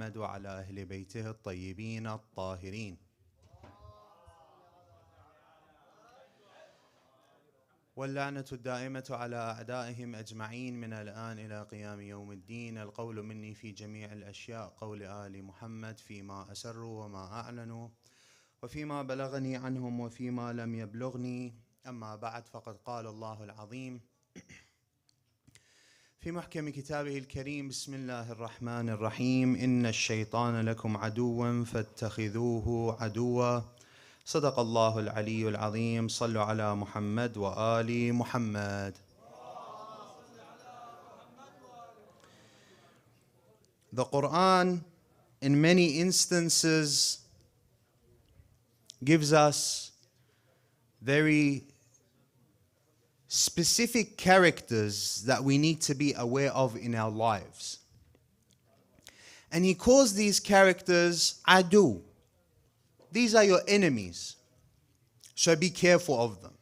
محمد وعلى أهل بيته الطيبين الطاهرين. واللعنة الدائمة على أعدائهم أجمعين من الآن إلى قيام يوم الدين. القول مني في جميع الأشياء قول آل محمد فيما أسروا وما أعلنوا وفيما بلغني عنهم وفيما لم يبلغني. أما بعد، فقد قال الله العظيم في محكم كتابه الكريم: بسم الله الرحمن الرحيم. إن الشيطان لكم عدوا فاتخذوه عدوا. صدق الله العلي العظيم. صلوا على محمد وآل محمد. The Quran in many instances gives us very specific characters that we need to be aware of in our lives. And he calls these characters adu. These are your enemies, so be careful of them.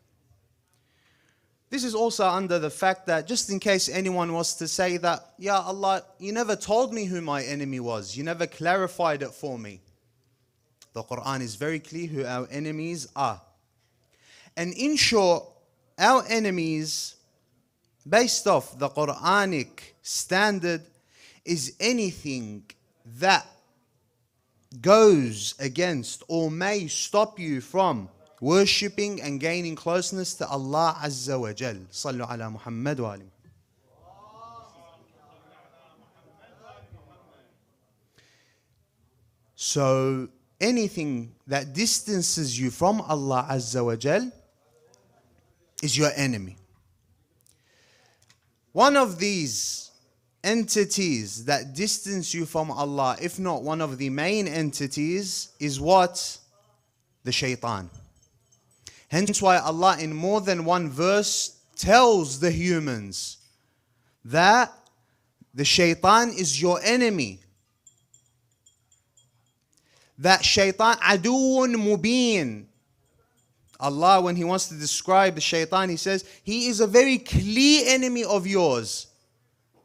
This is also under the fact that, just in case anyone was to say that, Ya Allah, you never told me who my enemy was, you never clarified it for me. The Quran is very clear who our enemies are. And in short, our enemies, based off the Quranic standard, is anything that goes against or may stop you from worshipping and gaining closeness to Allah Azza wa Jal. Sallu ala Muhammad wa ali. So anything that distances you from Allah Azza wa Jal is your enemy. One of these entities that distance you from Allah, if not one of the main entities, is what? The shaitan. Hence why Allah in more than one verse tells the humans that the shaitan is your enemy. That shaitan aduun mubin. Allah, when He wants to describe the shaitan, He says, he is a very clear enemy of yours.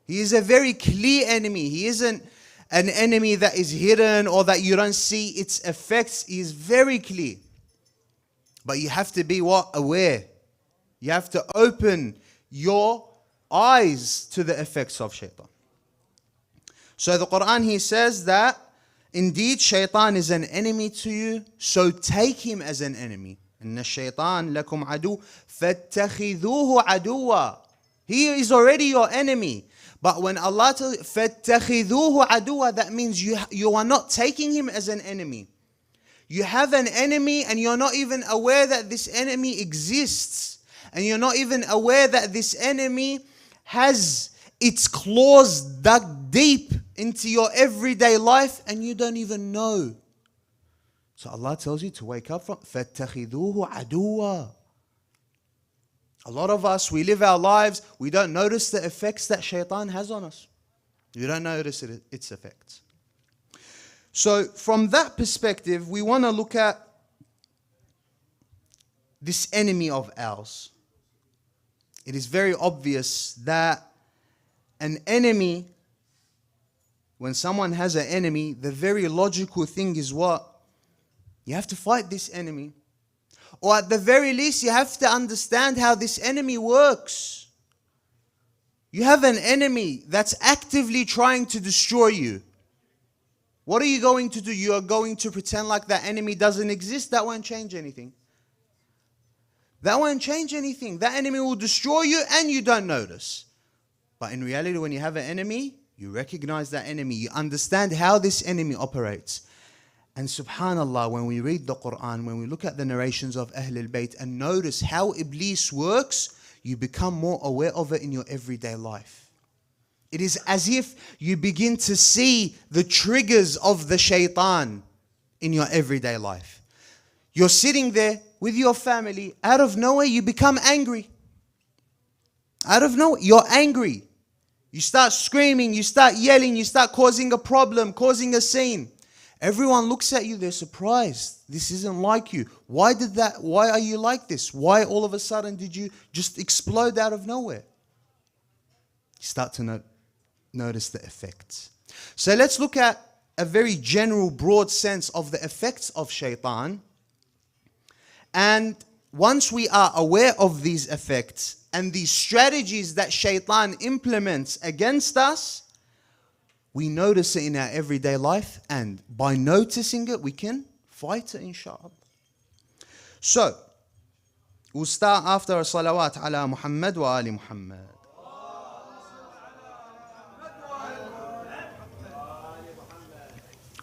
He is a very clear enemy. He isn't an enemy that is hidden or that you don't see its effects. He is very clear. But you have to be what? Aware. You have to open your eyes to the effects of shaitan. So the Quran here says that indeed shaitan is an enemy to you, so take him as an enemy. إن الشيطان لكم عدو فاتخذوه عدوا. He is already your enemy. But when Allah tells you فاتخذوه عدوا, that means you are not taking him as an enemy. You have an enemy and you're not even aware that this enemy exists. And you're not even aware that this enemy has its claws dug deep into your everyday life and you don't even know. So Allah tells you to wake up from فَاتَّخِذُوهُ عَدُوًا. A lot of us, we live our lives, we don't notice the effects that shaitan has on us. You don't notice its effects. So from that perspective, we want to look at this enemy of ours. It is very obvious that an enemy, when someone has an enemy, the very logical thing is what? You have to fight this enemy. Or at the very least, you have to understand how this enemy works. You have an enemy that's actively trying to destroy you. What are you going to do? You are going to pretend like that enemy doesn't exist? That won't change anything. That won't change anything. That enemy will destroy you and you don't notice. But in reality, when you have an enemy, you recognize that enemy. You understand how this enemy operates. And subhanallah, when we read the Quran, when we look at the narrations of Ahlul Bayt and notice how Iblis works, you become more aware of it in your everyday life. It is as if you begin to see the triggers of the shaitan in your everyday life. You're sitting there with your family, out of nowhere you become angry. Out of nowhere, you're angry. You start screaming, you start yelling, you start causing a problem, causing a scene. Everyone looks at you, they're surprised. This isn't like you. Why are you like this? Why all of a sudden did you just explode out of nowhere? You start to notice the effects. So let's look at a very general, broad sense of the effects of shaitan. And once we are aware of these effects and these strategies that shaitan implements against us, we notice it in our everyday life, and by noticing it, we can fight it, inshallah. So, we'll start after a salawat ala Muhammad wa ali Muhammad.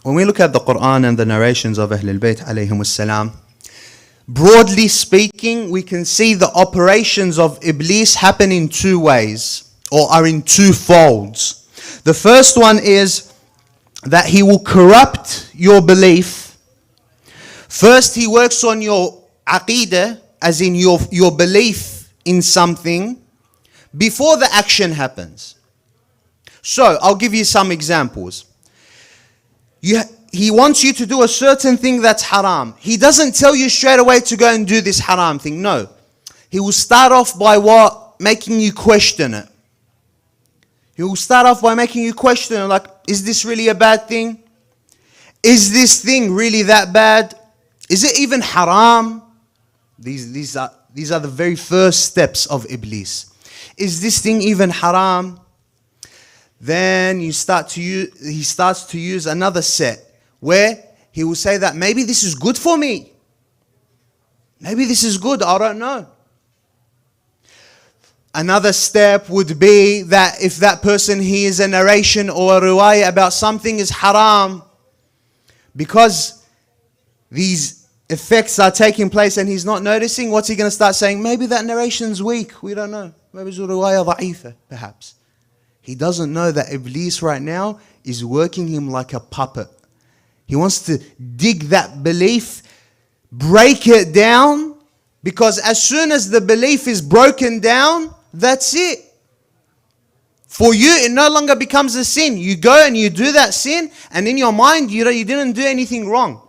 When we look at the Quran and the narrations of Ahlul Bayt alayhim salam, broadly speaking, we can see the operations of Iblis happen in two ways, or are in two folds. The first one is that he will corrupt your belief. First, he works on your aqeedah, as in your belief in something, before the action happens. So, I'll give you some examples. He wants you to do a certain thing that's haram. He doesn't tell you straight away to go and do this haram thing. No. He will start off by what? Making you question it. He will start off by making you question it, like, is this really a bad thing? Is this thing really that bad? Is it even haram? These are the very first steps of Iblis. Is this thing even haram? Then he starts to use another set where he will say that maybe this is good for me. Maybe this is good, I don't know. Another step would be that if that person hears a narration or a riwayah about something is haram, because these effects are taking place and he's not noticing, what's he going to start saying? Maybe that narration's weak, we don't know. Maybe it's a riwayah da'ifa, perhaps. He doesn't know that Iblis right now is working him like a puppet. He wants to dig that belief, break it down, because as soon as the belief is broken down, that's it. For you, it no longer becomes a sin. You go and you do that sin, and in your mind, you didn't do anything wrong.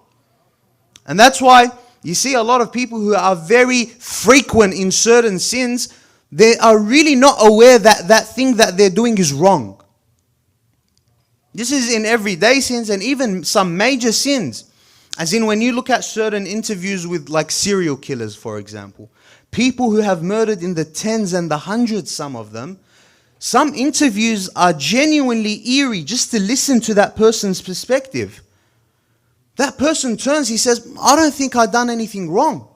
And that's why you see a lot of people who are very frequent in certain sins, they are really not aware that that thing that they're doing is wrong. This is in everyday sins and even some major sins. As in when you look at certain interviews with like serial killers, for example. People who have murdered in the tens and the hundreds, some of them. Some interviews are genuinely eerie just to listen to that person's perspective. That person turns, he says, I don't think I've done anything wrong.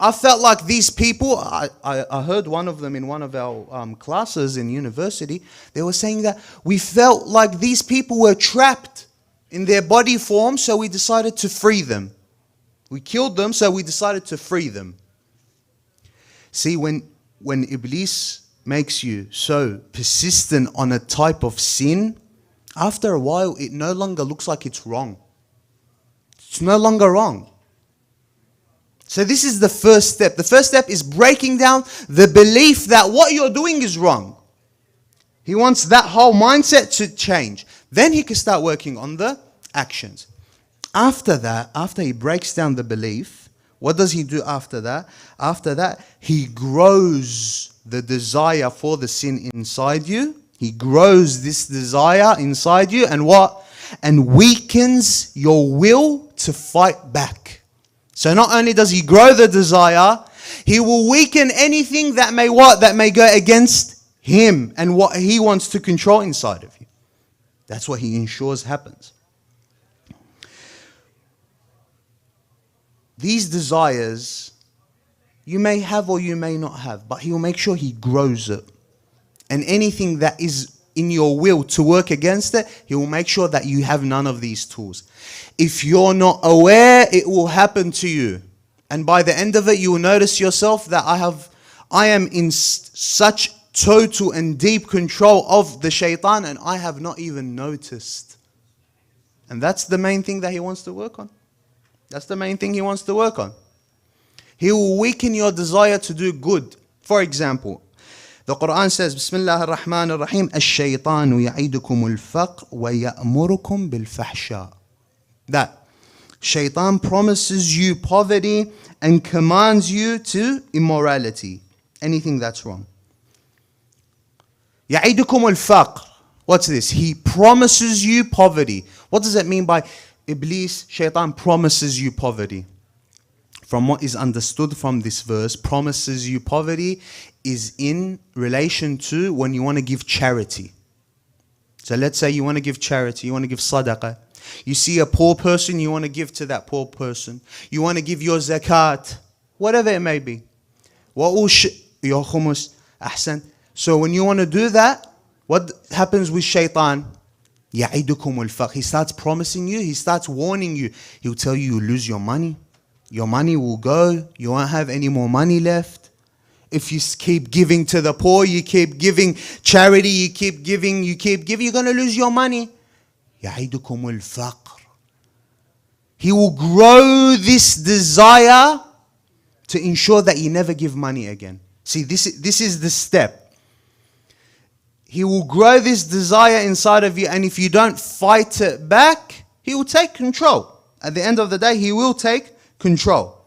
I felt like these people, I heard one of them in one of our classes in university, they were saying that we felt like these people were trapped in their body form, so we decided to free them. We killed them, so we decided to free them. See, when Iblis makes you so persistent on a type of sin, after a while it no longer looks like it's wrong. It's no longer wrong. So this is the first step. The first step is breaking down the belief that what you're doing is wrong. He wants that whole mindset to change. Then he can start working on the actions. After that, after he breaks down the belief, what does he do after that? After that, he grows the desire for the sin inside you. He grows this desire inside you, and what? And weakens your will to fight back. So not only does he grow the desire, he will weaken anything that may what? That may go against him and what he wants to control inside of you. That's what he ensures happens. These desires, you may have or you may not have, but he will make sure he grows it. And anything that is in your will to work against it, he will make sure that you have none of these tools. If you're not aware, it will happen to you. And by the end of it, you will notice yourself that I am in such total and deep control of the shaitan, and I have not even noticed. And that's the main thing that he wants to work on. That's the main thing he wants to work on. He will weaken your desire to do good. For example, the Quran says, Bismillah ar-Rahman ar-Rahim, Ash-shaytanu ya'idukum al-faqr wa ya'murukum bil-fahsha. That shaitan promises you poverty and commands you to immorality. Anything that's wrong. Ya'idukum al-faqr. What's this? He promises you poverty. What does it mean by Iblis, Shaitan promises you poverty? From what is understood from this verse, promises you poverty is in relation to when you want to give charity. So let's say you want to give charity, you want to give sadaqah. You see a poor person, you want to give to that poor person. You want to give your zakat, whatever it may be. Your khumus, ahsan. So when you want to do that, what happens with shaitan? Ya'idukum al-faqr. He starts promising you, he starts warning you. He'll tell you you'll lose your money. Your money will go. You won't have any more money left. If you keep giving to the poor, you keep giving charity, you keep giving, you're going to lose your money. يَعِدُكُمُ الْفَقْرِ. He will grow this desire to ensure that you never give money again. See, this is the step. He will grow this desire inside of you, and if you don't fight it back, he will take control. At the end of the day, he will take control.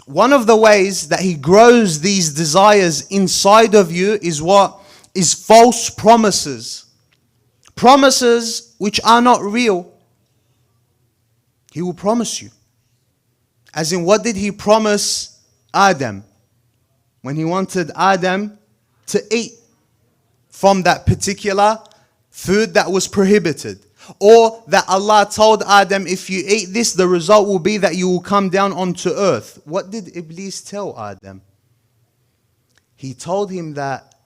One of the ways that he grows these desires inside of you is what? Is false promises. Promises which are not real. He will promise you. As in, what did he promise Adam? When he wanted Adam to eat from that particular food that was prohibited. Or that Allah told Adam, if you eat this, the result will be that you will come down onto earth. What did Iblis tell Adam? He told him that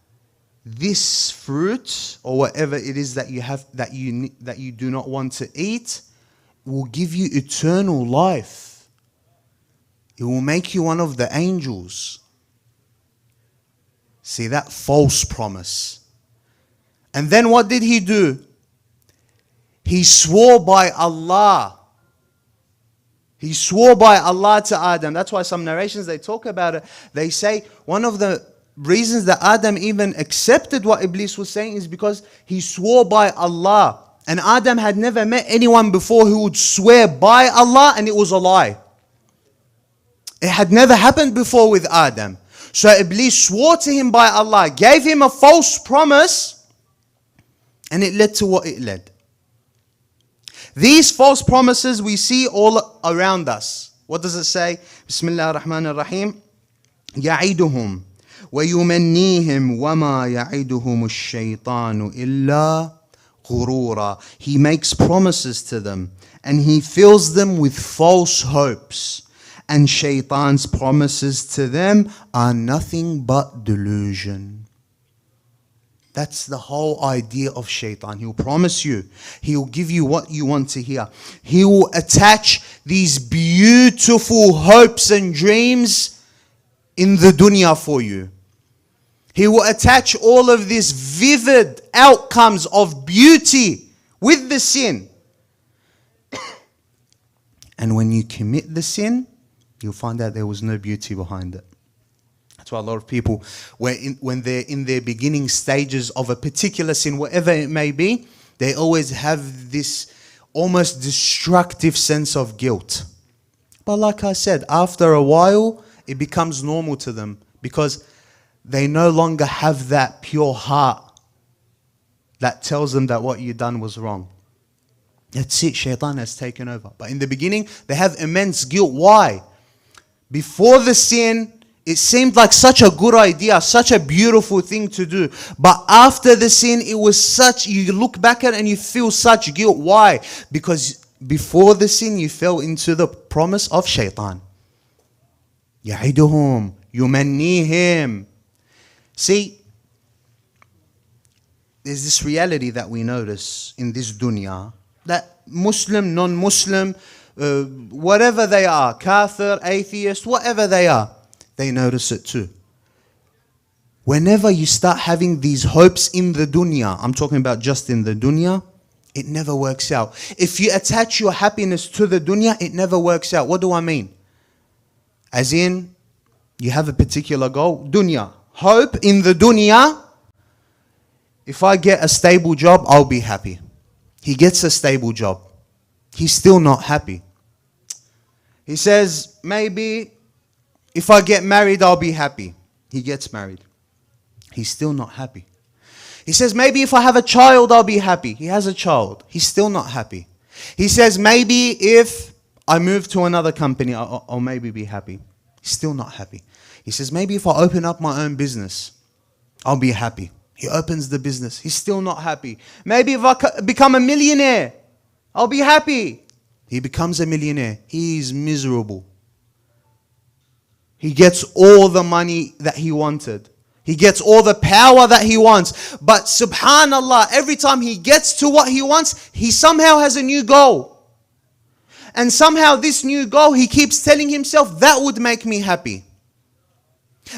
this fruit, or whatever it is that you have, that you do not want to eat, will give you eternal life. It will make you one of the angels. See, that false promise. And then what did he do? He swore by Allah. He swore by Allah to Adam. That's why some narrations, they talk about it. They say one of the reasons that Adam even accepted what Iblis was saying is because he swore by Allah. And Adam had never met anyone before who would swear by Allah and it was a lie. It had never happened before with Adam. So Iblis swore to him by Allah, gave him a false promise, and it led to what it led. These false promises we see all around us. What does it say? Bismillah ar-Rahman ar-Rahim. يَعِدُهُمْ وَيُمَنِّيهِمْ وَمَا يَعِدُهُمُ الشَّيْطَانُ إِلَّا غُرُورًا. He makes promises to them and he fills them with false hopes. And shaitan's promises to them are nothing but delusion. That's the whole idea of shaitan. He'll promise you. He'll give you what you want to hear. He will attach these beautiful hopes and dreams in the dunya for you. He will attach all of these vivid outcomes of beauty with the sin. And when you commit the sin, you'll find out there was no beauty behind it. That's why a lot of people, when they're in their beginning stages of a particular sin, whatever it may be, they always have this almost destructive sense of guilt. But like I said, after a while, it becomes normal to them because they no longer have that pure heart that tells them that what you've done was wrong. That's it, shaitan has taken over. But in the beginning, they have immense guilt. Why? Before the sin, it seemed like such a good idea, such a beautiful thing to do. But after the sin, it was such, you look back at it and you feel such guilt. Why? Because before the sin, you fell into the promise of shaitan. يَعِدُهُمْ يُمَنِّيهِمْ. See, there's this reality that we notice in this dunya, that Muslim, non-Muslim, whatever they are, kafir, atheist, whatever they are, they notice it too. Whenever you start having these hopes in the dunya, I'm talking about just in the dunya, it never works out. If you attach your happiness to the dunya, it never works out. What do I mean? As in, you have a particular goal, dunya. Hope in the dunya, if I get a stable job, I'll be happy. He gets a stable job. He's still not happy. He says, maybe if I get married, I'll be happy. He gets married. He's still not happy. He says, maybe if I have a child, I'll be happy. He has a child. He's still not happy. He says, maybe if I move to another company, I'll maybe be happy. He's still not happy. He says, maybe if I open up my own business, I'll be happy. He opens the business. He's still not happy. Maybe if I become a millionaire, I'll be happy. He becomes a millionaire. He's miserable. He gets all the money that he wanted. He gets all the power that he wants. But subhanallah, every time he gets to what he wants, he somehow has a new goal. And somehow this new goal, he keeps telling himself, that would make me happy.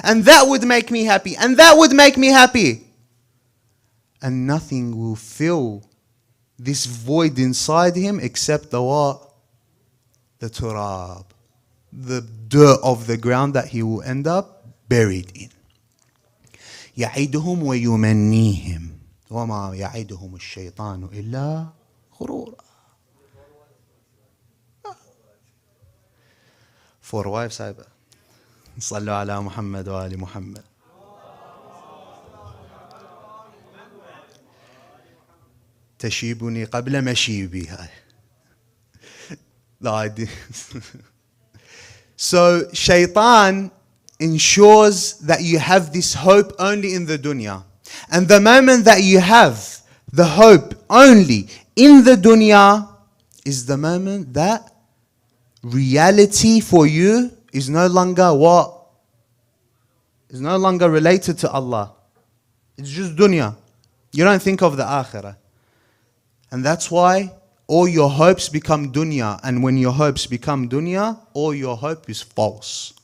And that would make me happy. And that would make me happy. And nothing will fill this void inside him except the what? The turab. The dirt of the ground that he will end up buried in. يعدهم ويمنيهم وما يعدهم الشيطان إلا غرورا. 4 wives Cyber. صلوا على محمد وآل محمد. تشيبني قبل مشيبي. The idea. So shaitan ensures that you have this hope only in the dunya. And the moment that you have the hope only in the dunya is the moment that reality for you is no longer what? Is no longer related to Allah. It's just dunya. You don't think of the akhirah. And that's why all your hopes become dunya. And when your hopes become dunya, all your hope is false.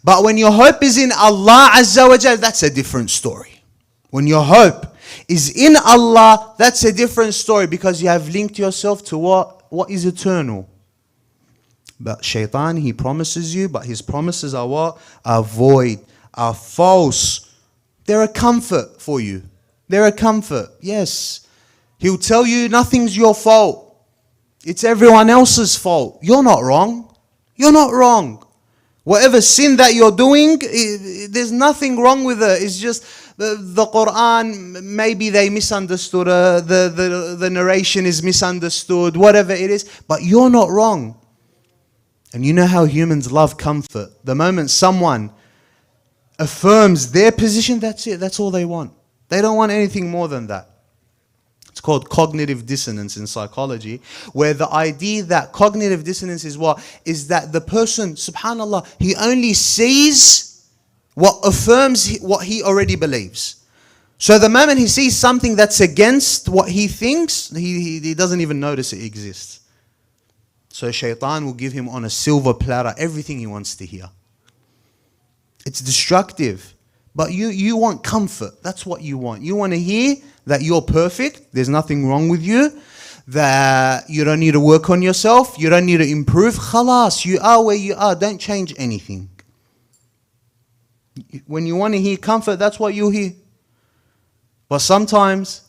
But when your hope is in Allah Azza wa Jal, that's a different story. When your hope is in Allah, that's a different story because you have linked yourself to what is eternal. But shaitan, he promises you, but his promises are what? Are void, are false. They're a comfort for you. They're a comfort, yes. He'll tell you nothing's your fault. It's everyone else's fault. You're not wrong. You're not wrong. Whatever sin that you're doing, there's nothing wrong with it. It's just the Quran, maybe they misunderstood the narration is misunderstood, whatever it is. But you're not wrong. And you know how humans love comfort. The moment someone affirms their position, that's it. That's all they want. They don't want anything more than that. It's called cognitive dissonance in psychology, where the idea that cognitive dissonance is what? Is that the person, subhanallah, he only sees what affirms what he already believes. So the moment he sees something that's against what he thinks, he doesn't even notice it exists. So shaitan will give him on a silver platter everything he wants to hear. It's destructive. But you want comfort. That's what you want. You want to hear that you're perfect. There's nothing wrong with you. That you don't need to work on yourself. You don't need to improve. Khalas, you are where you are. Don't change anything. When you want to hear comfort, that's what you'll hear. But sometimes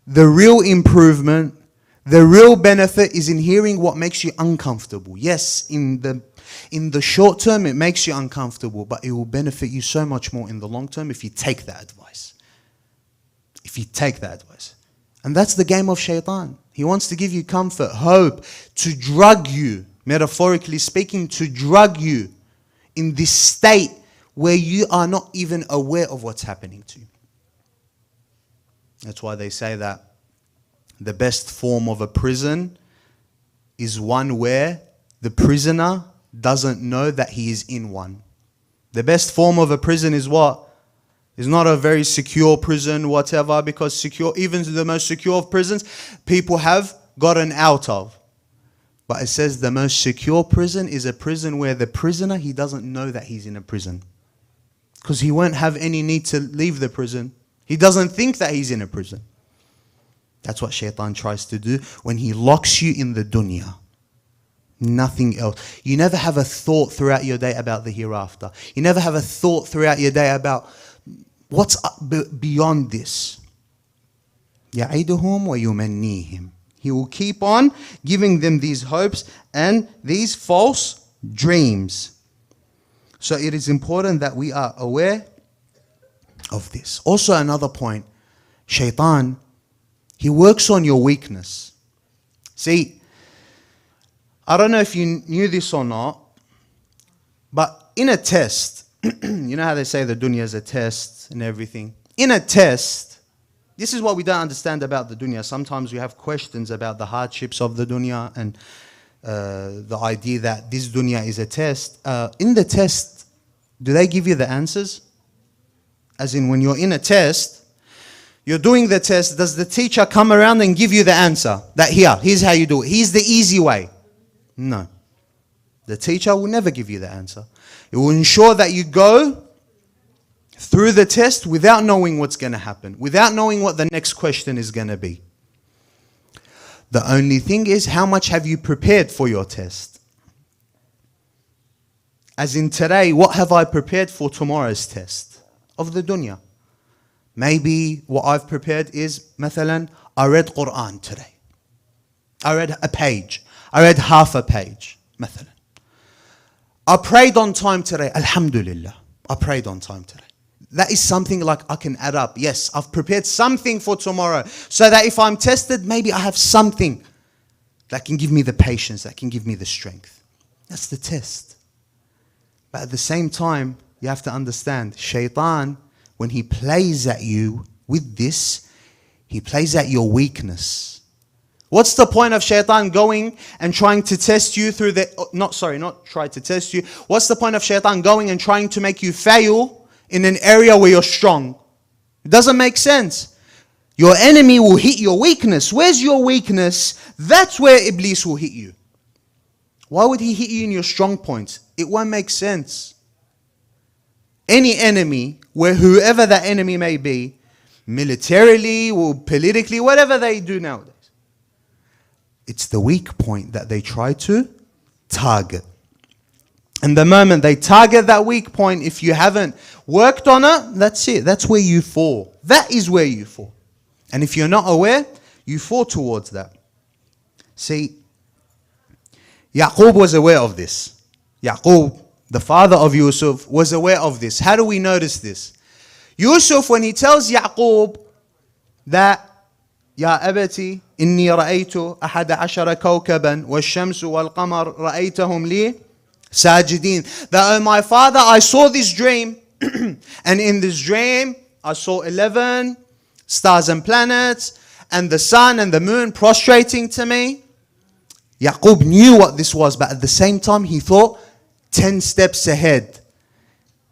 the real improvement, the real benefit is in hearing what makes you uncomfortable. Yes, in the short term, it makes you uncomfortable, but it will benefit you so much more in the long term if you take that advice. If you take that advice. And that's the game of shaitan. He wants to give you comfort, hope, to drug you, metaphorically speaking, to drug you in this state where you are not even aware of what's happening to you. That's why they say that the best form of a prison is one where the prisoner doesn't know that he is in one. The best form of a prison is what? Is not a very secure prison, whatever, because even the most secure of prisons, people have gotten out of. But it says the most secure prison is a prison where the prisoner, he doesn't know that he's in a prison. Because he won't have any need to leave the prison. He doesn't think that he's in a prison. That's what shaitan tries to do when he locks you in the dunya. Nothing else. You never have a thought throughout your day about the hereafter. You never have a thought throughout your day about what's beyond this. يَعِدُهُمْ وَيُمَنِّيهِمْ. He will keep on giving them these hopes and these false dreams. So it is important that we are aware of this. Also another point Shaitan, he works on your weakness. See, I don't know if you knew this or not, but in a test, you know how they say the dunya is a test and everything? In a test, this is what we don't understand about the dunya. Sometimes we have questions about the hardships of the dunya and the idea that this dunya is a test. In the test, do they give you the answers? As in, when you're in a test, you're doing the test, does the teacher come around and give you the answer? That here's how you do it. Here's the easy way. No. The teacher will never give you the answer. It will ensure that you go through the test without knowing what's going to happen, without knowing what the next question is going to be. The only thing is, how much have you prepared for your test? As in today, what have I prepared for tomorrow's test of the dunya? Maybe what I've prepared is, مثلا, I read Quran today. I read a page. I read half a page, مثلا. I prayed on time today. Alhamdulillah. I prayed on time today. That is something like I can add up. Yes, I've prepared something for tomorrow so that if I'm tested, maybe I have something that can give me the patience, that can give me the strength. That's the test. But at the same time, you have to understand, Shaitan, when he plays at you with this, he plays at your weakness. What's the point of Shaitan going and trying to test you through the... not try to test you. What's the point of Shaitan going and trying to make you fail in an area where you're strong? It doesn't make sense. Your enemy will hit your weakness. Where's your weakness? That's where Iblis will hit you. Why would he hit you in your strong points? It won't make sense. Any enemy, where whoever that enemy may be, militarily or politically, whatever they do nowadays, it's the weak point that they try to target. And the moment they target that weak point, if you haven't worked on it, that's it. That's where you fall. That is where you fall. And if you're not aware, you fall towards that. See, Yaqub was aware of this. Yaqub, the father of Yusuf, was aware of this. How do we notice this? Yusuf, when he tells Yaqub that, Ya abati, inni ra'aytu ahada ashara kawkaban wash-shamsu wal-qamar ra'aytahum li sajidin. That, oh my father, I saw this dream, and in this dream I saw 11 stars and planets, and the sun and the moon prostrating to me. Yaqub knew what this was, but at the same time he thought 10 steps ahead.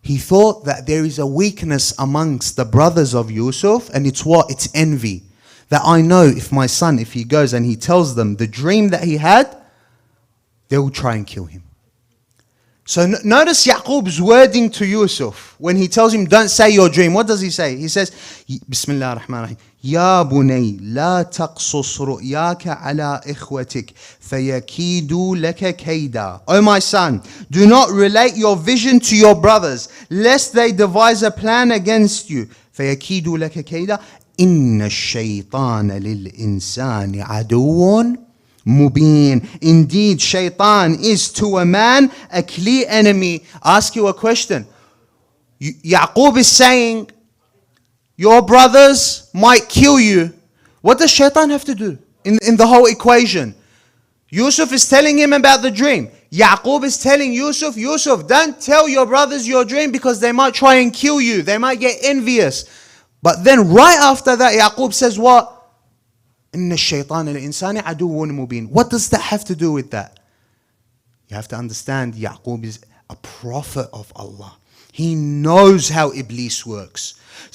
He thought that there is a weakness amongst the brothers of Yusuf, and it's what? It's envy. That I know if my son, if he goes and he tells them the dream that he had, they will try and kill him. So notice Yaqub's wording to Yusuf. When he tells him, don't say your dream, what does he say? He says, Bismillah ar-Rahman ar-Rahim. Ya bunay, la taqsus ru'yaka ala ikhwatik, fayakidu laka kayda. Oh my son, do not relate your vision to your brothers, lest they devise a plan against you. Fayakidu laka kayda. Inna ash-shaytana lil-insani aduwwun mubin. Indeed, shaitan is to a man a clear enemy. Ask you a question. Yaqub is saying, your brothers might kill you. What does shaitan have to do in the whole equation? Yusuf is telling him about the dream. Yaqub is telling Yusuf, don't tell your brothers your dream because they might try and kill you. They might get envious. But then right after that, Yaqub says what? Inna ash-shaytana lil-insani aduwwun mubin. What does that have to do with that? You have to understand, Yaqub is a prophet of Allah. He knows how Iblis works.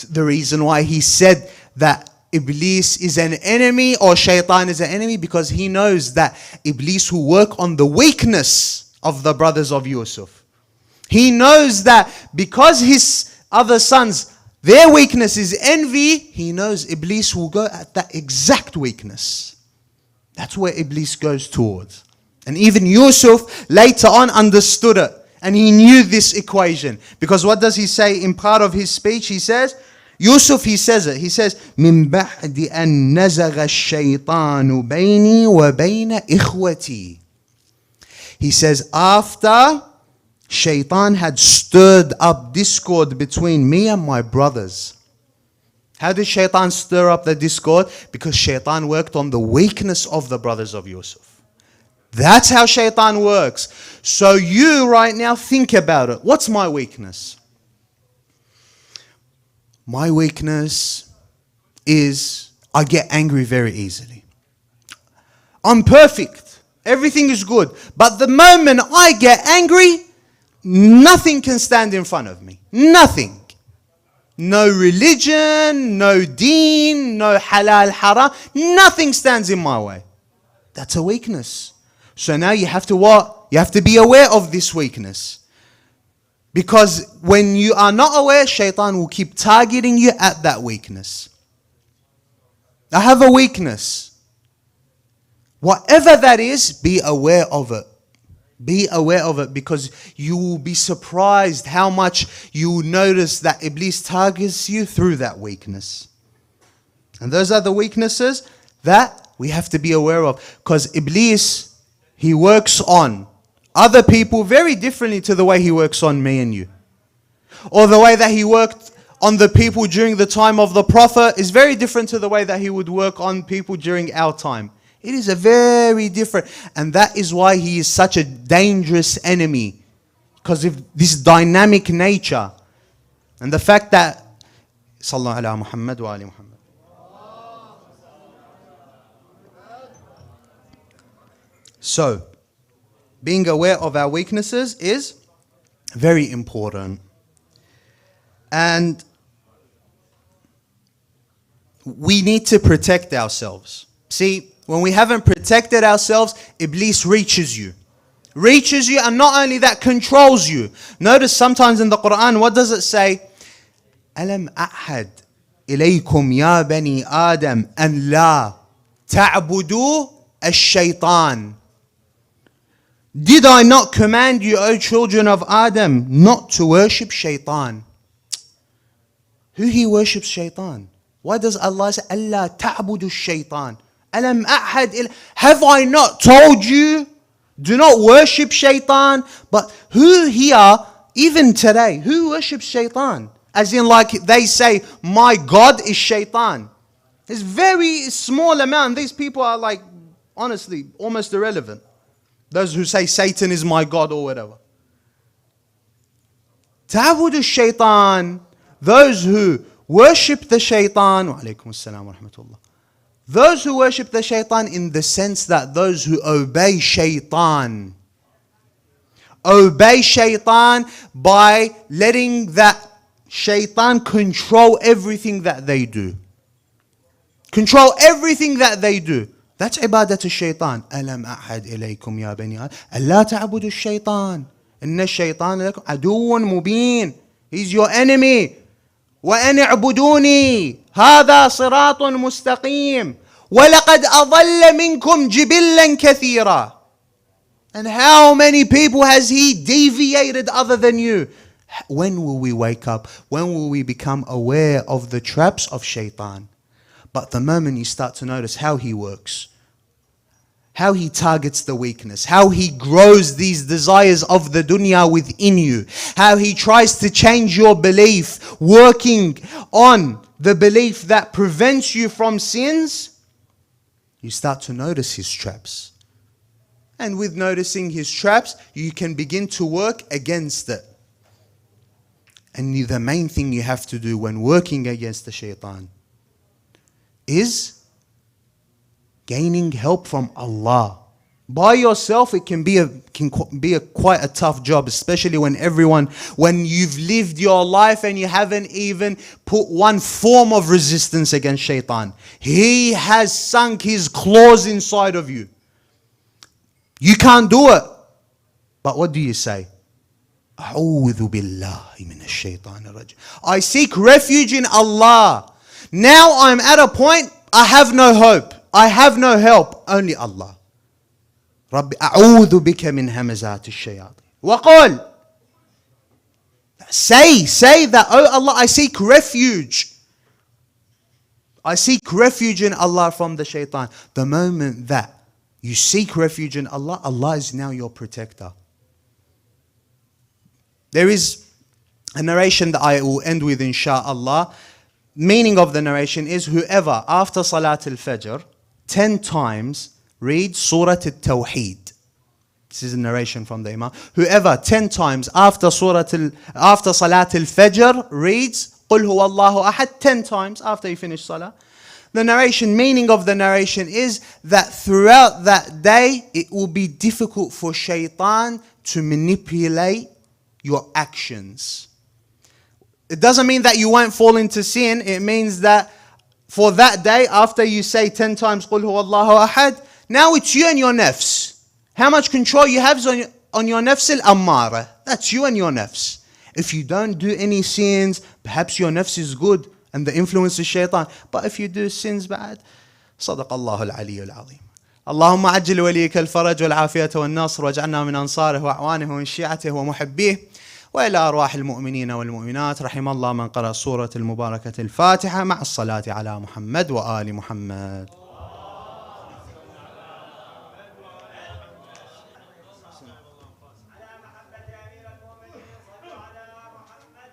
The reason why he said that Iblis is an enemy or Shaitan is an enemy, because he knows that Iblis will work on the weakness of the brothers of Yusuf. He knows that because his other sons, their weakness is envy, he knows Iblis will go at that exact weakness. That's where Iblis goes towards. And even Yusuf later on understood it. And he knew this equation. Because what does he say in part of his speech? He says, Yusuf, he says it. He says, مِن بَعْدِ أَن نَزَغَ الشَّيْطَانُ بَيْنِي وَبَيْنَ إِخْوَتِي. He says, after Shaitan had stirred up discord between me and my brothers. How did shaitan stir up the discord? Because shaitan worked on the weakness of the brothers of Yusuf. That's how shaitan works. So you right now think about it. What's my weakness? My weakness is I get angry very easily. I'm perfect. Everything is good. But the moment I get angry, nothing can stand in front of me. Nothing. No religion, no deen, no halal haram. Nothing stands in my way. That's a weakness. So now you have to what? You have to be aware of this weakness. Because when you are not aware, shaitan will keep targeting you at that weakness. I have a weakness. Whatever that is, be aware of it. Be aware of it, because you will be surprised how much you will notice that Iblis targets you through that weakness. And those are the weaknesses that we have to be aware of. Because Iblis, he works on other people very differently to the way he works on me and you. Or the way that he worked on the people during the time of the Prophet is very different to the way that he would work on people during our time. It is a very different, and that is why he is such a dangerous enemy, because of this dynamic nature and the fact that Sallallahu ala Muhammad wa ali Muhammad. So, being aware of our weaknesses is very important, and we need to protect ourselves. See, when we haven't protected ourselves, Iblis reaches you. Reaches you, and not only that, controls you. Notice sometimes in the Quran, what does it say? أَلَمْ أَعْهَدْ إِلَيْكُمْ يَا بَنِي آدَمْ أَنْ لَا تَعْبُدُوا الشَّيْطَانِ. Did I not command you, O children of Adam, not to worship shaitan? Who he worships shaitan? Why does Allah say, أَلَّا تَعْبُدُوا الشَّيْطَانِ? أَلَمْ أَعْهَدْ Have I not told you? Do not worship shaitan. But who here, even today, who worships shaitan? As in, like they say, my God is shaitan. It's very small amount. These people are like, honestly, almost irrelevant. Those who say Satan is my God or whatever. Ta'budu shaitan. Those who worship the shaitan. Wa alaykum as-salam wa rahmatullah. Those who worship the shaitan in the sense that those who obey shaitan by letting that shaitan control everything that they do. Control everything that they do. That's ibadat al-shaitan. أَلَمْ أَعْهَدْ إِلَيْكُمْ يَا بَنِي آدَمَ أَلَّا تَعْبُدُوا الشَّيْطَانَ إِنَّ الشَّيْطَانَ لَكُمْ عَدُوٌّ مُبِينٌ. He's your enemy. وَأَنِ اعْبُدُونِي هذا صراط مستقيم ولقد أضل منكم جبلا كثيرا. And how many people has he deviated other than you? When will we wake up? When will we become aware of the traps of shaitan? But the moment you start to notice how he works, how he targets the weakness, how he grows these desires of the dunya within you, how he tries to change your belief, working on the belief that prevents you from sins, you start to notice his traps. And with noticing his traps, you can begin to work against it. And the main thing you have to do when working against the shaitan is gaining help from Allah. By yourself, it can be quite a tough job, especially when you've lived your life and you haven't even put one form of resistance against shaitan. He has sunk his claws inside of you. You can't do it. But what do you say? أعوذ بالله من الشيطان الرجيم. I seek refuge in Allah. Now I'm at a point, I have no hope. I have no help. Only Allah. رب أعوذ بك من همزات الشياطين. وقل. Say that, oh Allah, I seek refuge. I seek refuge in Allah from the shaitan. The moment that you seek refuge in Allah, Allah is now your protector. There is a narration that I will end with, inshaAllah, meaning of the narration is whoever after Salat al-Fajr 10 times reads Surah al-Tawheed. This is a narration from the Imam. Whoever 10 times after Salat al-Fajr reads Qul huwa Allahu ahad 10 times after you finish Salah. The narration, meaning of the narration is that throughout that day it will be difficult for shaitan to manipulate your actions. It doesn't mean that you won't fall into sin. It means that for that day, after you say 10 times Qul huwa Allahu ahad, now it's you and your nafs. How much control you have on your nafs al-ammara. That's you and your nafs. If you don't do any sins, perhaps your nafs is good and the influence is shaitan. But if you do sins bad, صدق الله العلي العظيم. اللهم عجل وليك الفرج والعافية والنصر واجعلنا من أنصاره وأعوانه ومن شيعته ومحبيه وإلى أرواح المؤمنين والمؤمنات. رحم الله من قرأ سورة المباركة الفاتحة مع الصلاة على محمد وآل محمد.